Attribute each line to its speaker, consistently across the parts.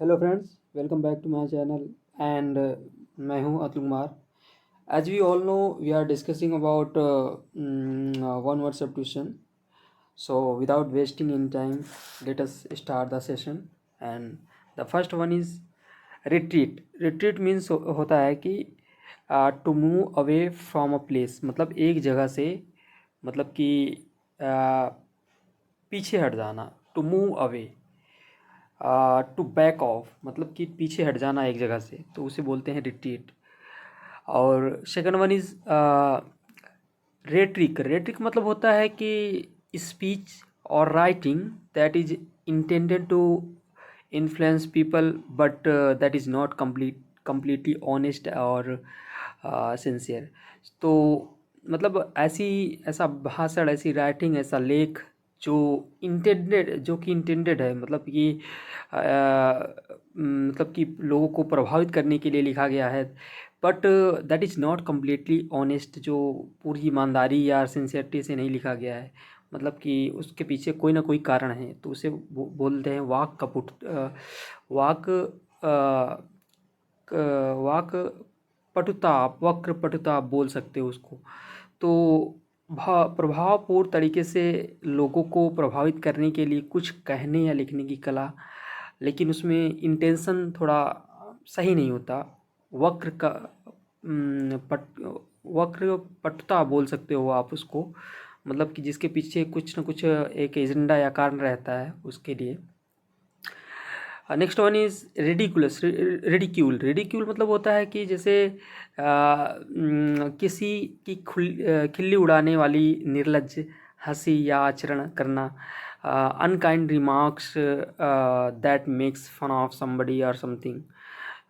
Speaker 1: Hello friends, welcome back to my channel and मैं हूं Atul Kumar. As we all know, we are discussing about one word substitution. So without wasting in time, let us start the session. And the first one is retreat. Retreat means होता है कि to move away from a place, मतलब एक जगह से, मतलब कि पीछे हट जाना. To move away, to back off मतलब कि पीछे हट जाना एक जगह से, तो उसे बोलते हैं रिट्रीट. और second one is rhetoric. Rhetoric मतलब होता है कि स्पीच और writing that is intended to influence people but that is not completely honest और सिंसियर. तो मतलब ऐसा भाषण, ऐसी राइटिंग, ऐसा लेख जो कि इंटेंडेड है, मतलब कि मतलब कि लोगों को प्रभावित करने के लिए लिखा गया है, but that is not completely honest, जो पूरी ईमानदारी या सिंसियरिटी से नहीं लिखा गया है, मतलब कि उसके पीछे कोई ना कोई कारण है, तो उसे बोलते हैं वाक कपुट. वाक अ, वाक पटुता, आप वक्र पटुता आप बोल सकते हो उसको. तो प्रभावपूर्ण तरीके से लोगों को प्रभावित करने के लिए कुछ कहने या लिखने की कला, लेकिन उसमें इंटेंशन थोड़ा सही नहीं होता. वक्र का वक्र पटुता बोल सकते हो आप उसको, मतलब कि जिसके पीछे कुछ न कुछ एक एजेंडा या कारण रहता है उसके लिए. Next one is ridiculous. Ridicule मतलब होता है कि जैसे किसी की खिल्ली उड़ाने वाली निर्लज्ज हंसी या आचरण करना. Unkind remarks that makes fun of somebody और समथिंग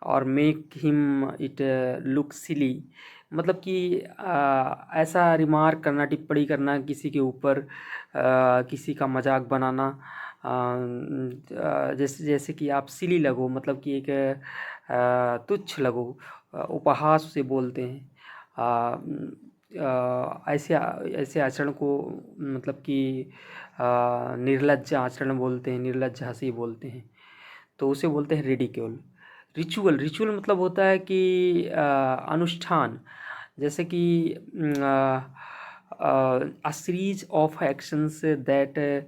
Speaker 1: और make him it look silly. मतलब कि ऐसा रिमार्क करना, टिप्पणी करना किसी के ऊपर, किसी का मजाक बनाना, जैसे जैसे कि आप सिली लगो, मतलब कि एक तुच्छ लगो. उपहास उसे बोलते हैं. ऐसे ऐसे आचरण को मतलब कि निर्लज्ज आचरण बोलते हैं, निर्लज्ज हंसी बोलते हैं, तो उसे बोलते हैं रिडिक्यूल. रिचुअल मतलब होता है कि अनुष्ठान, जैसे कि a series of actions that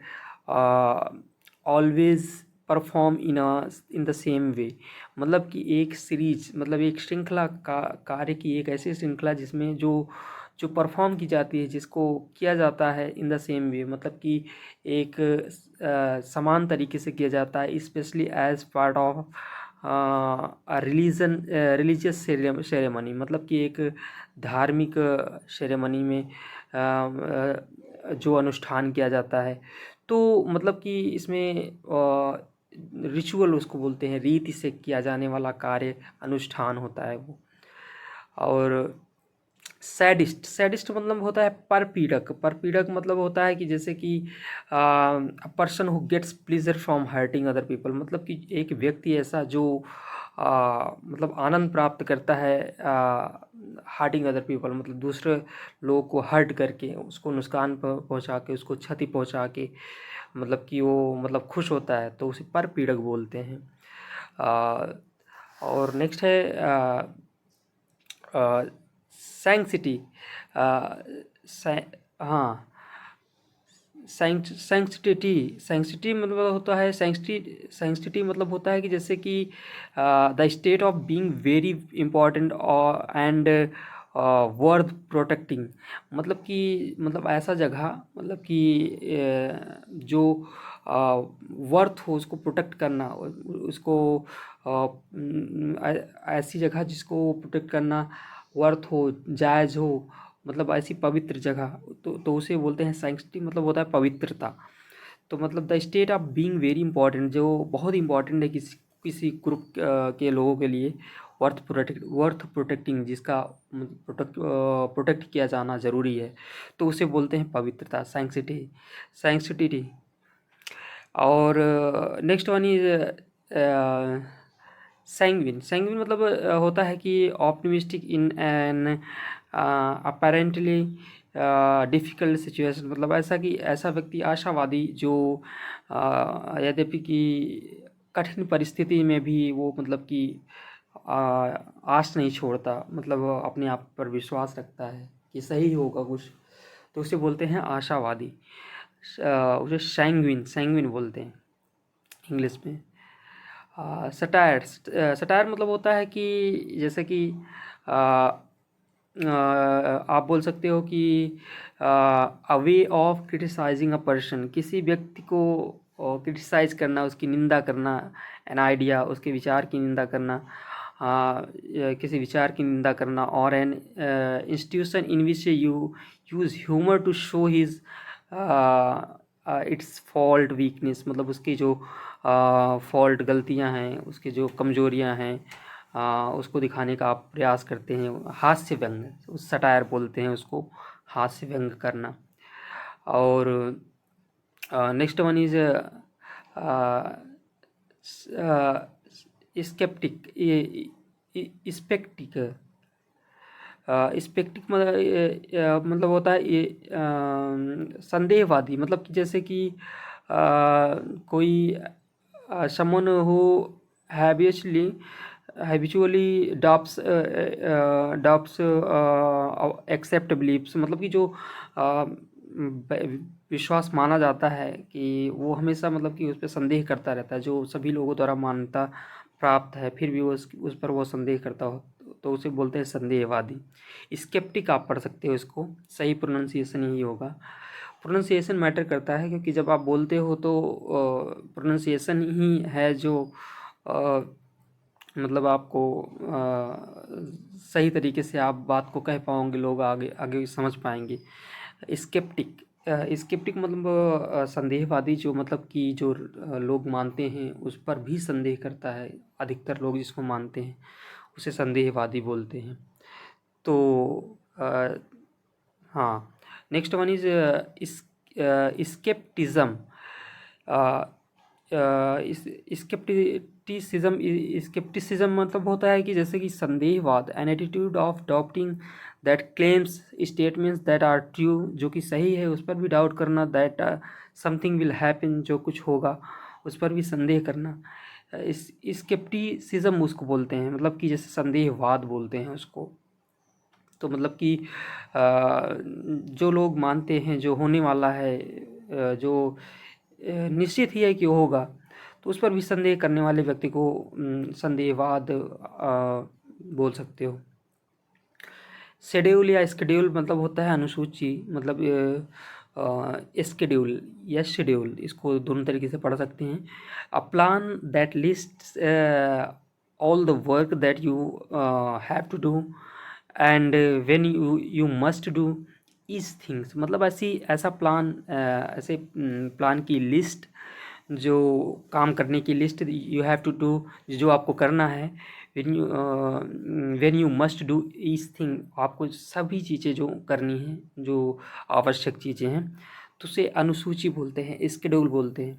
Speaker 1: always perform in the same way. मतलब कि एक सीरीज मतलब एक श्रृंखला का कार्य की, एक ऐसी श्रृंखला जिसमें जो जो परफॉर्म की जाती है, जिसको किया जाता है इन द सेम वे, मतलब कि एक समान तरीके से किया जाता है, specially as part of religious ceremony. मतलब कि एक धार्मिक सेरेमनी में जो अनुष्ठान किया जाता है, तो मतलब कि इसमें रिचुअल उसको बोलते हैं, रीति से किया जाने वाला कार्य अनुष्ठान होता है वो. और सैडिस्ट मतलब होता है परपीड़क मतलब होता है कि जैसे कि person who gets pleasure from hurting other people. मतलब कि एक व्यक्ति ऐसा जो मतलब आनंद प्राप्त करता है हार्टिंग अदर पीपल, मतलब दूसरे लोगों को हर्ट करके, उसको नुकसान पहुंचा के, उसको क्षति पहुंचा के, मतलब कि वो मतलब खुश होता है, तो उसे परपीड़क बोलते हैं. और नेक्स्ट है सैंक्सिटी. हाँ, सैंक्टिटी मतलब होता है, सैंक्टिटी मतलब होता है कि जैसे कि the state of being very important और एंड वर्थ प्रोटेक्टिंग. मतलब कि मतलब ऐसा जगह, मतलब कि जो वर्थ हो उसको प्रोटेक्ट करना, उसको ऐसी जगह जिसको प्रोटेक्ट करना वर्थ हो, जायज़ हो, मतलब ऐसी पवित्र जगह, तो उसे बोलते हैं सैंक्टिटी. मतलब होता है पवित्रता. तो मतलब the state of being very important, जो बहुत इंपॉर्टेंट है किसी किसी ग्रुप के लोगों के लिए, वर्थ प्रोटेक्टिंग, जिसका प्रोटेक्ट किया जाना ज़रूरी है, तो उसे बोलते हैं पवित्रता, सैंक्टिटी. और नेक्स्ट वन इज सैंग्विन मतलब होता है कि optimistic in an apparently difficult situation. मतलब ऐसा कि ऐसा व्यक्ति आशावादी जो यद्यपि कि कठिन परिस्थिति में भी वो मतलब कि आस नहीं छोड़ता, मतलब वो अपने आप पर विश्वास रखता है कि सही होगा कुछ, तो उसे बोलते हैं आशावादी। उसे सैंग्विन सैंग्विन बोलते हैं इंग्लिश में। सटायर सटायर मतलब होता है कि जैसे कि आप बोल सकते हो कि a way of criticising a person, किसी व्यक्ति को क्रिटिसाइज करना, उसकी निंदा करना, एन आइडिया, उसके विचार की निंदा करना, किसी विचार की निंदा करना, और an institution in which you use humour to show his its fault weakness, मतलब उसकी जो फॉल्ट गलतियां हैं, उसकी जो कमजोरियां हैं, उसको दिखाने का आप प्रयास करते हैं। हास्य व्यंग, उस सटायर बोलते हैं उसको, हास्य व्यंग करना। और नेक्स्ट वन इज स्केप्टिक स्पेक्टिक स्पेक्टिक मतलब होता है ये संदेहवादी, मतलब कि जैसे कि कोई someone who habitually habitually doubts accept believes, मतलब कि जो विश्वास माना जाता है कि वो हमेशा मतलब कि उस पर संदेह करता रहता है, जो सभी लोगों द्वारा मान्यता प्राप्त है फिर भी वो उस पर वो संदेह करता हो, तो उसे बोलते हैं संदेहवादी। स्केप्टिक आप पढ़ सकते हो इसको, सही प्रोनाउंसिएशन यही होगा। प्रोनाउंसिएशन मैटर करता है, क्योंकि जब आप बोलते हो तो प्रोनाउंसिएशन ही है जो मतलब आपको सही तरीके से आप बात को कह पाओगे, लोग आगे आगे समझ पाएंगे। स्केप्टिक स्केप्टिक मतलब संदेहवादी, जो मतलब कि जो लोग मानते हैं उस पर भी संदेह करता है, अधिकतर लोग जिसको मानते हैं उसे संदेहवादी बोलते हैं। तो हाँ, next one is scepticism. Scepticism मतलब होता है कि जैसे कि संदेहवाद, an attitude of doubting that claims statements that are true, जो कि सही है उस पर भी डाउट करना, दैट समथिंग विल हैपन, जो कुछ होगा उस पर भी संदेह करना। इस स्केप्टिसिज्म उसको बोलते हैं, मतलब कि जैसे संदेहवाद बोलते हैं उसको। तो मतलब कि जो लोग मानते हैं जो होने वाला है, जो निश्चित ही है कि होगा, तो उस पर भी संदेह करने वाले व्यक्ति को संदेहवाद बोल सकते हो। शेड्यूल या स्केड्यूल मतलब होता है अनुसूची, मतलब स्केड्यूल या शेड्यूल, इसको दोनों तरीके से पढ़ सकते हैं। A plan that list all the work that you have to do and when you must do this things, मतलब ऐसा प्लान, ऐसे प्लान की लिस्ट, जो काम करने की list you have to do, जो आपको करना है। When you must do this thing, आपको सभी चीज़ें जो करनी हैं, जो आवश्यक चीज़ें हैं, तो उसे अनुसूची बोलते हैं, स्केड्यूल बोलते हैं।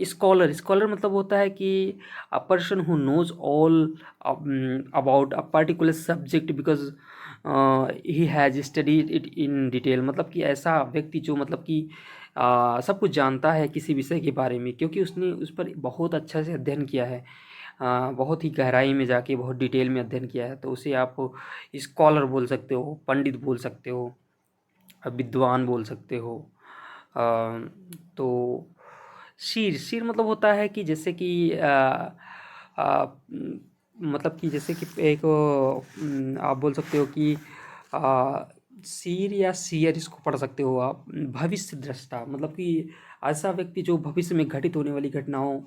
Speaker 1: स्कॉलर मतलब होता है कि a person who knows all about a particular subject because he has studied it in detail, मतलब कि ऐसा व्यक्ति जो मतलब कि सब कुछ जानता है किसी विषय के बारे में, क्योंकि उसने उस पर बहुत अच्छा से अध्ययन किया है, बहुत ही गहराई में जाके बहुत डिटेल में अध्ययन किया है, तो उसे आप स्कॉलर बोल सकते हो, पंडित बोल सकते हो, विद्वान बोल सकते हो। तो शीर मतलब होता है कि जैसे कि मतलब कि जैसे कि एक आप बोल सकते हो कि शीर या सियर, इसको पढ़ सकते हो आप। भविष्य दृष्टा मतलब कि ऐसा व्यक्ति जो भविष्य में घटित होने वाली घटनाओं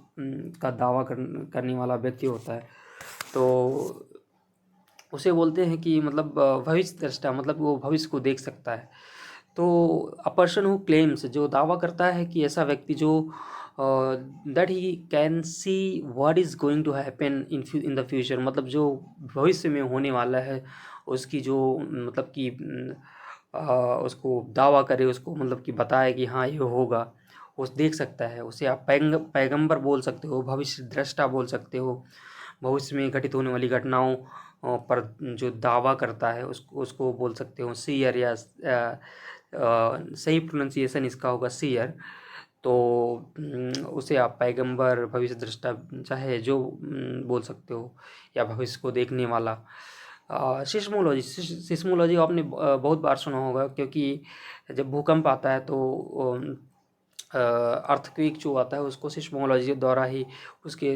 Speaker 1: का दावा करने वाला व्यक्ति होता है, तो उसे बोलते हैं कि मतलब भविष्य दृष्टा, मतलब वो भविष्य को देख सकता है। तो अ पर्सन हु क्लेम्स, जो दावा करता है कि ऐसा व्यक्ति जो that he can see what is going to happen in the future, मतलब जो भविष्य में होने वाला है उसकी जो मतलब कि उसको दावा करे, उसको मतलब कि बताए कि हाँ ये होगा, उस देख सकता है, उसे आप पैगंबर बोल सकते हो, भविष्य दृष्टा बोल सकते हो। भविष्य में घटित होने वाली घटनाओं पर जो दावा करता है उसको उसको बोल सकते हो सीयर, या सही प्रोनाउंसिएशन इसका होगा सीयर। तो उसे आप पैगंबर, भविष्य दृष्टा, चाहे जो बोल सकते हो, या भविष्य को देखने वाला। सिस्मोलॉजी, सिस्मोलॉजी आपने बहुत बार सुना होगा, क्योंकि जब भूकंप आता है तो अर्थक्वेक जो आता है उसको सिस्मोलॉजी द्वारा ही उसके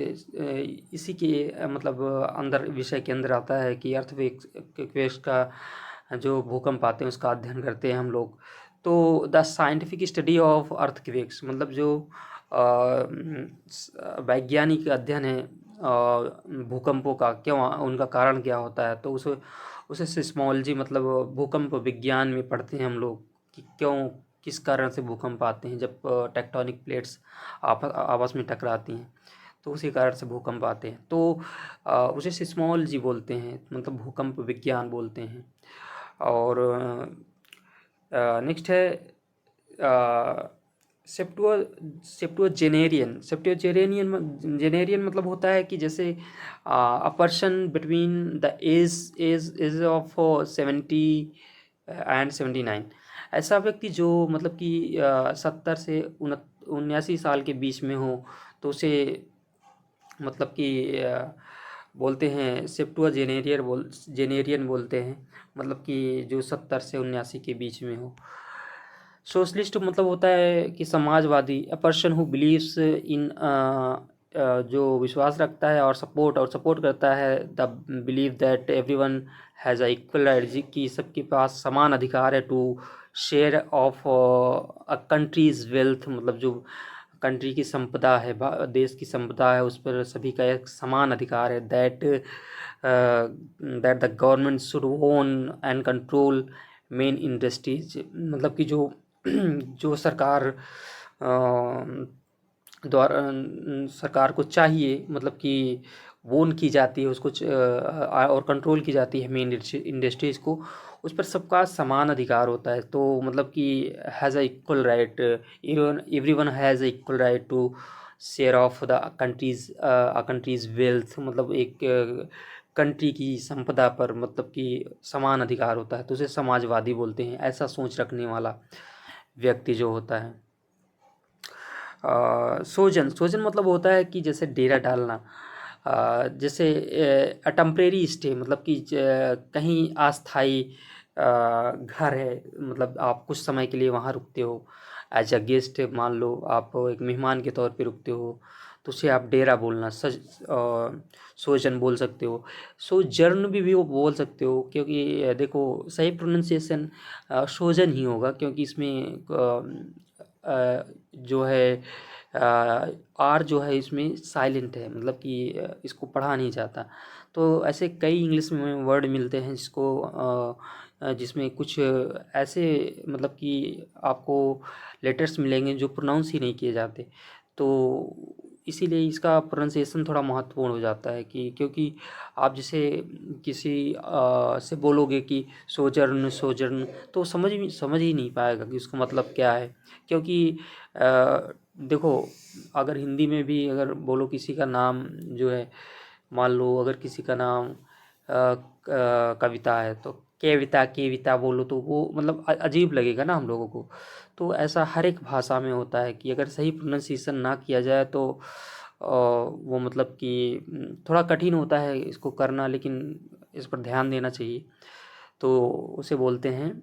Speaker 1: इसी के मतलब अंदर, विषय के अंदर आता है कि अर्थक्वेक का जो भूकंप आते हैं उसका अध्ययन करते हैं हम लोग। तो the scientific study of earthquakes, मतलब जो वैज्ञानिक अध्ययन है भूकंपों का, क्यों उनका कारण क्या होता है, तो उसे सिस्मोलॉजी मतलब भूकंप विज्ञान में पढ़ते हैं हम लोग कि क्यों, किस कारण से भूकंप आते हैं। जब टेक्टोनिक प्लेट्स आपस में टकराती हैं तो उसी कारण से भूकंप आते हैं, तो उसे सिस्मोलॉजी बोलते हैं, मतलब भूकंप विज्ञान बोलते हैं। और नेक्स्ट है सेप्टुअजेनेरियन। जेनेरियन मतलब होता है कि जैसे a person between the age of 70 and 79, ऐसा व्यक्ति जो मतलब कि 70 से 79 साल के बीच में हो, तो उसे मतलब कि बोलते हैं जेनेरियन बोलते हैं, मतलब कि जो 70 से 79 के बीच में हो। सोशलिस्ट मतलब होता है कि समाजवादी, a person who believes in, जो विश्वास रखता है और सपोर्ट करता है the believe that everyone has a equal right, कि सबके पास समान अधिकार है to share of a country's wealth, मतलब जो कंट्री की संपदा है, देश की संपदा है, उस पर सभी का एक समान अधिकार है। That the government should own and control main industries, मतलब कि जो सरकार द्वारा, सरकार को चाहिए मतलब कि वोन की जाती है उसको, और कंट्रोल की जाती है मेन इंडस्ट्रीज़ को, उस पर सबका समान अधिकार होता है। तो मतलब कि has a equal right, everyone has a equal right to share of the country's wealth, मतलब एक कंट्री की संपदा पर मतलब कि समान अधिकार होता है, तो उसे समाजवादी बोलते हैं, ऐसा सोच रखने वाला व्यक्ति जो होता है। सोजन मतलब होता है कि जैसे डेरा डालना, जैसे टेम्परेरी स्टे, मतलब कि कहीं अस्थाई घर है, मतलब आप कुछ समय के लिए वहाँ रुकते हो एज अ गेस्ट, मान लो आप एक मेहमान के तौर पे रुकते हो, तो उसे आप डेरा बोलना सोजन बोल सकते हो। सोजर्न भी वो बोल सकते हो, क्योंकि देखो सही प्रोनाउंसिएशन सोजन ही होगा, क्योंकि इसमें जो है आर जो है इसमें साइलेंट है, मतलब कि इसको पढ़ा नहीं जाता। तो ऐसे कई इंग्लिश में वर्ड मिलते हैं जिसमें कुछ ऐसे मतलब कि आपको लेटर्स मिलेंगे जो प्रोनाउंस ही नहीं किए जाते, तो इसीलिए इसका प्रोनाउंसिएशन थोड़ा महत्वपूर्ण हो जाता है, कि क्योंकि आप जैसे किसी से बोलोगे कि सोजर्न, तो समझ ही नहीं पाएगा कि उसका मतलब क्या है। क्योंकि देखो, अगर हिंदी में भी अगर बोलो किसी का नाम जो है, मान लो अगर किसी का नाम कविता है, तो केविता बोलो तो वो मतलब अजीब लगेगा ना हम लोगों को। तो ऐसा हर एक भाषा में होता है कि अगर सही प्रोनाउंसिएशन ना किया जाए तो वो मतलब कि थोड़ा कठिन होता है इसको करना, लेकिन इस पर ध्यान देना चाहिए। तो उसे बोलते हैं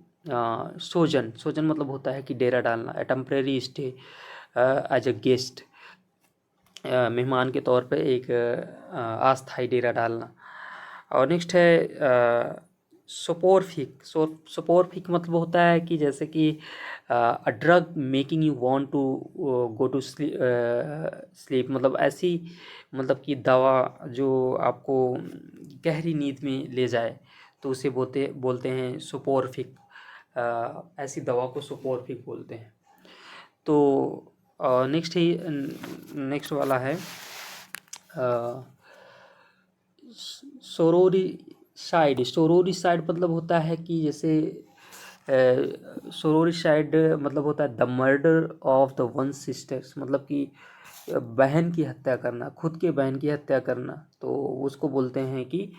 Speaker 1: सोजन मतलब होता है कि डेरा डालना, a temporary stay as a guest, मेहमान के तौर पे एक अस्थाई डेरा डालना। और नेक्स्ट है सोपोरफिक मतलब होता है कि जैसे कि a drug making you want to go to sleep, मतलब ऐसी मतलब कि दवा जो आपको गहरी नींद में ले जाए, तो उसे बोलते हैं सोपोरफिक। ऐसी दवा को सोपोरफिक बोलते हैं। तो नेक्स्ट वाला है सोरोरिसाइड मतलब होता है कि जैसे सोरोरिसाइड मतलब होता है the murder of the one sisters, मतलब कि बहन की हत्या करना, खुद के बहन की हत्या करना, तो उसको बोलते हैं कि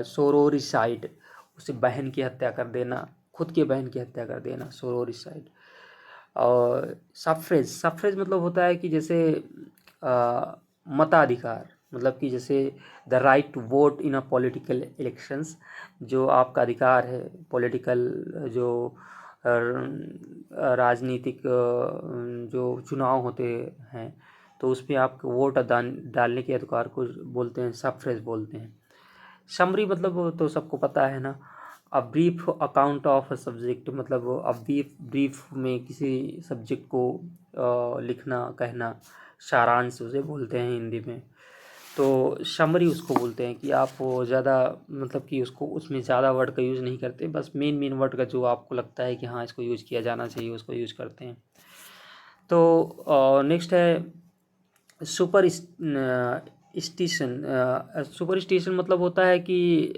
Speaker 1: सोरोरिसाइड, उसे बहन की हत्या कर देना, खुद के बहन की हत्या कर देना, सोरोरिसाइड। और सफ्रेज मतलब होता है कि जैसे मताधिकार, मतलब कि जैसे the right to vote in a political elections, जो आपका अधिकार है पॉलिटिकल, जो राजनीतिक जो चुनाव होते हैं, तो उसमें आप वोट डालने के अधिकार को बोलते हैं, सफ्रेज बोलते हैं। समरी मतलब तो सबको पता है ना, a brief account of a subject, मतलब अ ब्रीफ में किसी सब्जेक्ट को लिखना, कहना, सारांश उसे बोलते हैं हिंदी में। तो समरी उसको बोलते हैं कि आप ज़्यादा, मतलब कि उसको उसमें ज़्यादा वर्ड का यूज़ नहीं करते, बस मेन वर्ड का जो आपको लगता है कि हाँ इसको यूज़ किया जाना चाहिए उसको यूज़ करते हैं। तो नेक्स्ट है सुपर स्टिशन। सुपरस्टिशन मतलब होता है कि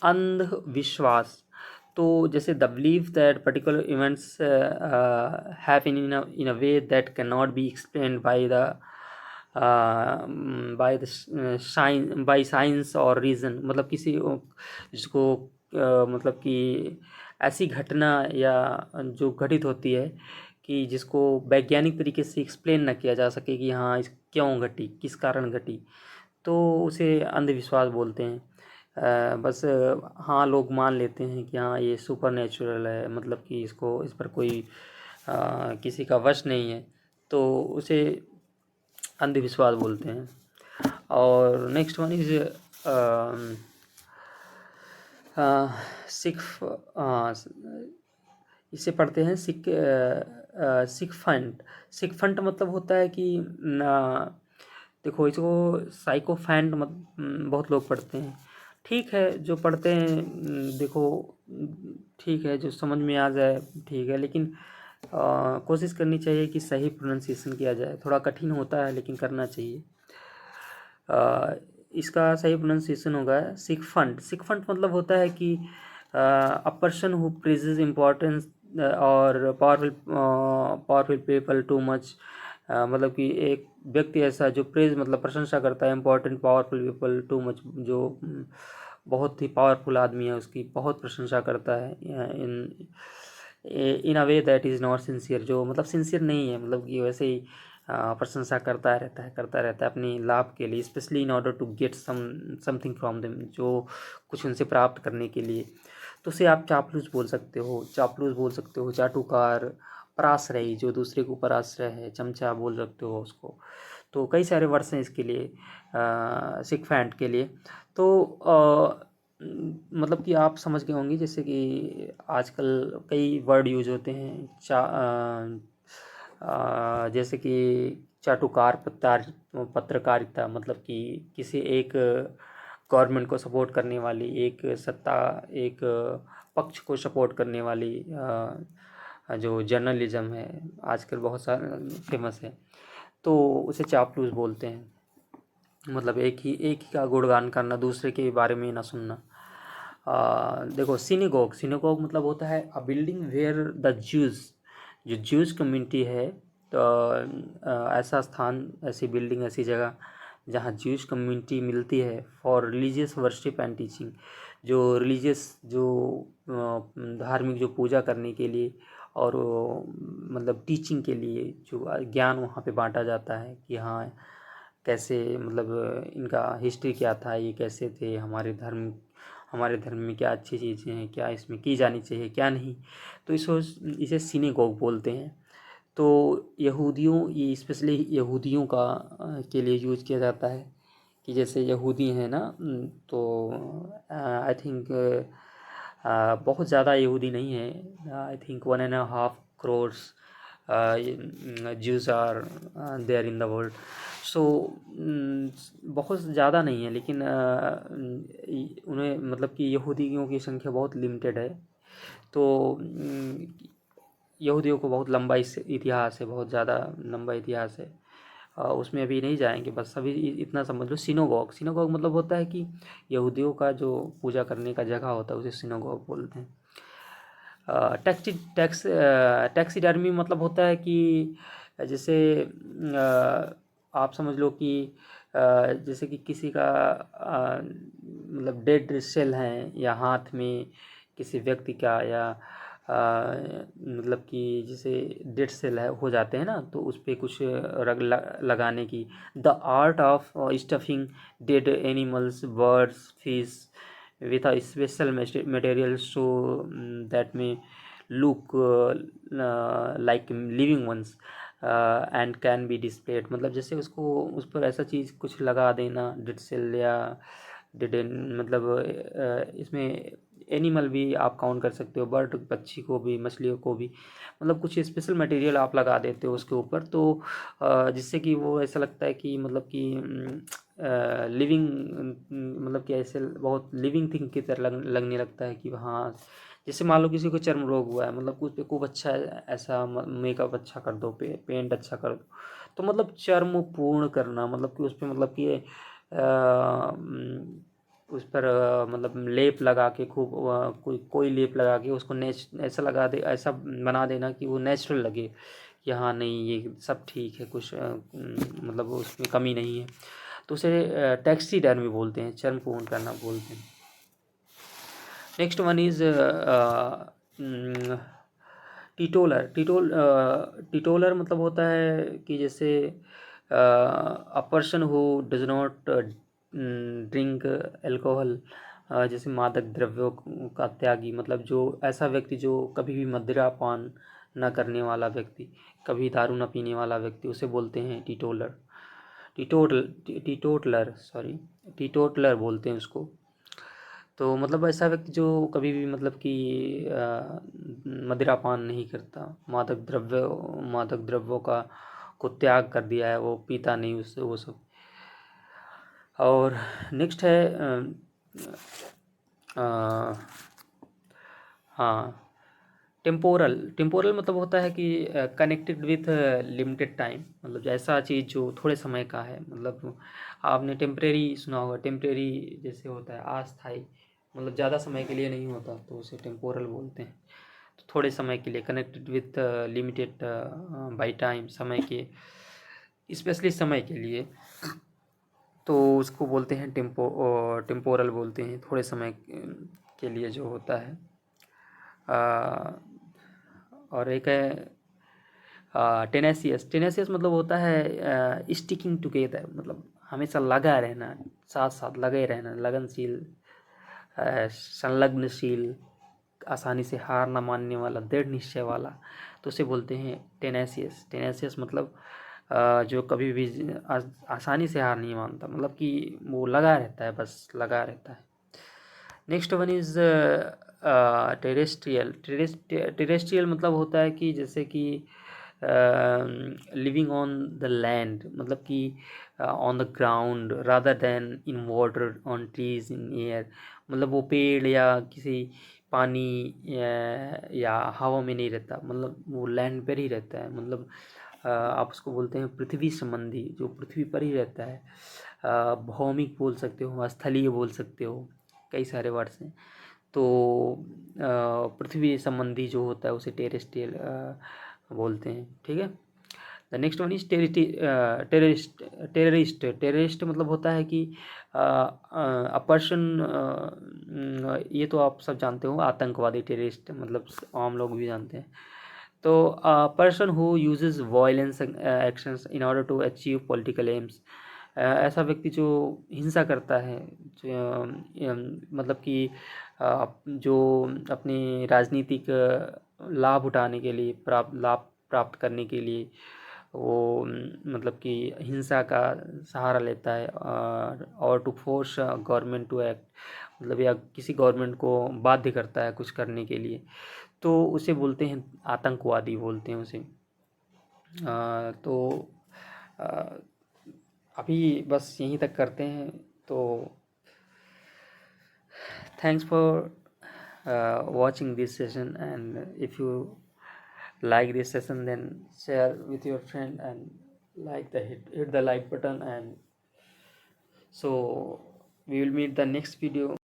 Speaker 1: अंधविश्वास। तो जैसे the believe that particular events happen in a way that can not be explained by science और रीज़न, मतलब किसी जिसको मतलब कि ऐसी घटना या जो घटित होती है कि जिसको वैज्ञानिक तरीके से एक्सप्लेन ना किया जा सके कि हाँ इस क्यों घटी, किस कारण घटी, तो उसे अंधविश्वास बोलते हैं। बस हाँ लोग मान लेते हैं कि हाँ ये सुपर नेचुरल है, मतलब कि इसको इस पर कोई किसी का वश नहीं है, तो उसे अंधविश्वास बोलते हैं। और नेक्स्ट वन इज सिख, इसे पढ़ते हैं सिक फंट मतलब होता है कि देखो इसको साइकोफैंट मत बहुत लोग पढ़ते हैं। ठीक है जो पढ़ते हैं, देखो ठीक है जो समझ में आ जाए ठीक है, लेकिन कोशिश करनी चाहिए कि सही प्रोनाउंसिएशन किया जाए। थोड़ा कठिन होता है लेकिन करना चाहिए। इसका सही प्रोनाउंसिएशन होगा सिक फंट मतलब होता है कि a person who praises importance और पावरफुल पीपल टू मच, मतलब कि एक व्यक्ति ऐसा जो प्रेज मतलब प्रशंसा करता है important powerful people too much, जो बहुत ही पावरफुल आदमी है उसकी बहुत प्रशंसा करता है in in a way that is not sincere, जो मतलब सिंसियर नहीं है, मतलब कि वैसे ही प्रशंसा करता रहता है अपनी लाभ के लिए, specially in order to get something from them, जो कुछ उनसे प्राप्त करने के लिए। तो उसे आप चापलूस बोल सकते हो, चाटुकार, पराश्रयी जो दूसरे के ऊपर आश्रय है, चमचा बोल सकते हो उसको। तो कई सारे वर्ड्स हैं इसके लिए, सिकफैंट के लिए। तो मतलब कि आप समझ गए होंगे, जैसे कि आजकल कई वर्ड यूज होते हैं जैसे कि चाटुकार पत्रकारिता, मतलब कि किसी एक गवर्नमेंट को सपोर्ट करने वाली, एक पक्ष को सपोर्ट करने वाली जो जर्नलिज्म है आजकल बहुत सारा फेमस है, तो उसे चापलूस बोलते हैं। मतलब एक ही का गुणगान करना, दूसरे के बारे में ना सुनना। देखो सिनेगोग मतलब होता है a building where the Jews community है, तो ऐसा स्थान, ऐसी बिल्डिंग, ऐसी जगह जहाँ ज्यूज कम्युनिटी मिलती है for religious worship and teaching, जो रिलीजियस जो धार्मिक जो पूजा करने के लिए और मतलब टीचिंग के लिए जो ज्ञान वहाँ पे बांटा जाता है कि हाँ कैसे, मतलब इनका हिस्ट्री क्या था, ये कैसे थे, हमारे धर्म में क्या अच्छी चीज़ें हैं, क्या इसमें की जानी चाहिए क्या नहीं, तो इसे सिनेगोग बोलते हैं। तो यहूदियों, ये स्पेशली यहूदियों का के लिए यूज किया जाता है कि जैसे यहूदी हैं ना, तो आई थिंक बहुत ज़्यादा यहूदी नहीं है, I think 1.5 crores Jews are there in the world. So बहुत ज़्यादा नहीं है, लेकिन उन्हें मतलब कि यहूदियों की संख्या बहुत लिमिटेड है। तो यहूदियों को बहुत लंबा इतिहास है, बहुत ज़्यादा लंबा इतिहास है। उसमें अभी नहीं जाएंगे, बस अभी इतना समझ लो। सिनोगॉग मतलब होता है कि यहूदियों का जो पूजा करने का जगह होता है उसे सिनोगॉग बोलते हैं। टैक्सीडर्मी मतलब होता है कि जैसे आप समझ लो कि जैसे कि किसी का मतलब डेड सेल है या हाथ में किसी व्यक्ति का, या मतलब कि जैसे डेड सेल है हो जाते हैं ना, तो उस पर कुछ लगाने की। The art of stuffing dead animals, birds, fish with a special material so that them look like living ones and can be displayed. मतलब जैसे उसको उस पर ऐसा चीज़ कुछ लगा देना, डेड सेल या डेड, मतलब इसमें एनिमल भी आप काउंट कर सकते हो, बर्ड, पक्षी को भी, मछलियों को भी, मतलब कुछ स्पेशल मटेरियल आप लगा देते हो उसके ऊपर, तो जिससे कि वो ऐसा लगता है कि मतलब कि लिविंग, मतलब कि ऐसे बहुत लिविंग थिंग की तरह लगने लगता है कि हाँ, जैसे मान लो किसी को चर्म रोग हुआ है, मतलब कुछ पे खूब अच्छा ऐसा मेकअप अच्छा कर दो, पेंट अच्छा कर दो, तो मतलब चर्म पूर्ण करना, मतलब कि उस पर मतलब कि उस पर मतलब लेप लगा के खूब कोई लेप लगा के उसको ऐसा लगा दे, ऐसा बना देना कि वो नेचुरल लगे कि हाँ नहीं ये सब ठीक है, कुछ मतलब उसमें कमी नहीं है, तो उसे टैक्सीडर्मी बोलते हैं, चर्म पूर्ण करना बोलते हैं। Next one is teetotaller. Teetotaller मतलब होता है कि जैसे a person who does not drink alcohol, जैसे मादक द्रव्यों का त्यागी, मतलब जो ऐसा व्यक्ति जो कभी भी मदिरा पान न करने वाला व्यक्ति, कभी दारू न पीने वाला व्यक्ति, उसे बोलते हैं टिटोलर। टीटोटलर सॉरी, टीटोटलर बोलते हैं उसको। तो मतलब ऐसा व्यक्ति जो कभी भी मतलब कि मदिरापान नहीं करता, मादक द्रव्यों का को त्याग कर दिया है, वो पीता नहीं उससे वो सब। और नेक्स्ट है हाँ, टेम्पोरल। टेम्पोरल मतलब होता है कि कनेक्टेड विथ लिमिटेड टाइम, मतलब जैसा चीज़ जो थोड़े समय का है, मतलब आपने टेम्परेरी सुना होगा, टेम्परेरी जैसे होता है अस्थाई, मतलब ज़्यादा समय के लिए नहीं होता, तो उसे टेम्पोरल बोलते हैं। तो थोड़े समय के लिए, connected with limited by time, समय के, स्पेशली समय के लिए, तो उसको बोलते हैं टेम्पोरल बोलते हैं, थोड़े समय के लिए जो होता है। और एक है टेनेसियस। टेनेसियस मतलब होता है स्टिकिंग टुगेदर, मतलब हमेशा लगा रहना, साथ साथ लगे रहना, लगनशील, संलग्नशील, आसानी से हार ना मानने वाला, दृढ़ निश्चय वाला, तो उसे बोलते हैं टेनेसियस। टेनेसियस मतलब जो कभी भी आसानी से हार नहीं मानता, मतलब कि वो लगा रहता है, बस लगा रहता है। Next one is terrestrial. Terrestrial मतलब होता है कि जैसे कि लिविंग ऑन द लैंड, मतलब कि on the ground rather then in water, on trees, in air, मतलब वो पेड़ या किसी पानी या हवा में नहीं रहता, मतलब वो लैंड पर ही रहता है, मतलब आप उसको बोलते हैं पृथ्वी संबंधी, जो पृथ्वी पर ही रहता है। भौमिक बोल सकते हो, स्थलीय बोल सकते हो, कई सारे वर्ड्स हैं। तो पृथ्वी संबंधी जो होता है उसे टेरेस्ट्रियल बोलते हैं, ठीक है। The next one is terrorist. Terrorist मतलब होता है कि अ पर्सन, ये तो आप सब जानते हो, आतंकवादी, टेररिस्ट मतलब आम लोग भी जानते हैं। तो person who uses violence actions in order to achieve political aims, ऐसा व्यक्ति जो हिंसा करता है, मतलब कि जो अपनी राजनीतिक लाभ उठाने के लिए, लाभ प्राप्त करने के लिए वो मतलब कि हिंसा का सहारा लेता है, और to force government to act, मतलब या किसी गवर्नमेंट को बाध्य करता है कुछ करने के लिए, तो उसे बोलते हैं आतंकवादी बोलते हैं उसे। तो अ, अभी बस यहीं तक करते हैं। तो thanks for watching this session, and if you like this session, then share with your friend and hit the like button. And so we will meet the next video.